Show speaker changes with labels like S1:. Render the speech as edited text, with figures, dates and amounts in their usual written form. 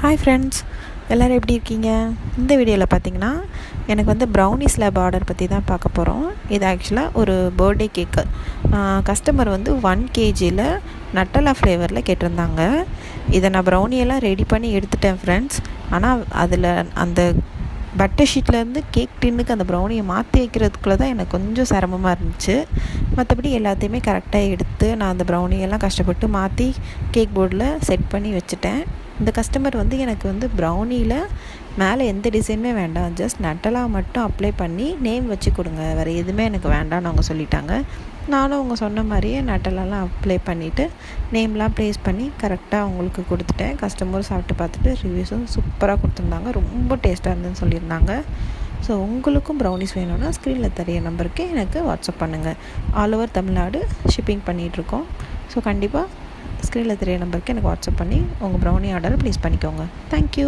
S1: Hi friends, எல்லோரும் எப்படி இருக்கீங்க? இந்த வீடியோவில் பார்த்தீங்கன்னா எனக்கு வந்து ப்ரௌனி ஸ்லாப் ஆர்டர் பற்றி தான் பார்க்க போகிறோம். இது ஆக்சுவலாக ஒரு பர்த்டே கேக்கு. கஸ்டமர் வந்து 1 kgயில் நட்டலா ஃப்ளேவரில் கேட்டிருந்தாங்க. இதை நான் ப்ரௌனியெல்லாம் ரெடி பண்ணி எடுத்துட்டேன் ஃப்ரெண்ட்ஸ். ஆனால் அதில் அந்த பட்டர் ஷீட்லேருந்து கேக் டின்னுக்கு அந்த ப்ரௌனியை மாற்றி வைக்கிறதுக்குள்ளே தான் எனக்கு கொஞ்சம் சிரமமாக இருந்துச்சு. மற்றபடி எல்லாத்தையுமே கரெக்டாக எடுத்து நான் அந்த ப்ரௌனியெல்லாம் கஷ்டப்பட்டு மாற்றி கேக் போர்டில் செட் பண்ணி வச்சுட்டேன். இந்த கஸ்டமர் வந்து எனக்கு வந்து ப்ரௌனியில் மேலே எந்த டிசைனுமே வேண்டாம், ஜஸ்ட் நட்டலா மட்டும் அப்ளை பண்ணி நேம் வச்சு கொடுங்க, வேறு எதுவுமே எனக்கு வேண்டாம்னு அவங்க சொல்லிட்டாங்க. நானும் அவங்க சொன்ன மாதிரியே நட்டலாலாம் அப்ளை பண்ணிவிட்டு நேம்லாம் ப்ளேஸ் பண்ணி கரெக்டாக அவங்களுக்கு கொடுத்துட்டேன். கஸ்டமர் சாப்பிட்டு பார்த்துட்டு ரிவ்யூஸும் சூப்பராக கொடுத்துருந்தாங்க, ரொம்ப டேஸ்ட்டாக இருந்துன்னு சொல்லியிருந்தாங்க. ஸோ உங்களுக்கும் ப்ரௌனிஸ் வேணும்னா ஸ்க்ரீனில் தெரிய நம்பருக்கு எனக்கு வாட்ஸ்அப் பண்ணுங்கள். ஆல் ஓவர் தமிழ்நாடு ஷிப்பிங் பண்ணிகிட்ருக்கோம். ஸோ கண்டிப்பாக ஸ்க்ரீனில் தெரிய நம்பருக்கு எனக்கு வாட்ஸ்அப் பண்ணி உங்கள் ப்ரௌனி ஆர்டரை ப்ளேஸ் பண்ணிக்கோங்க. தேங்க்யூ.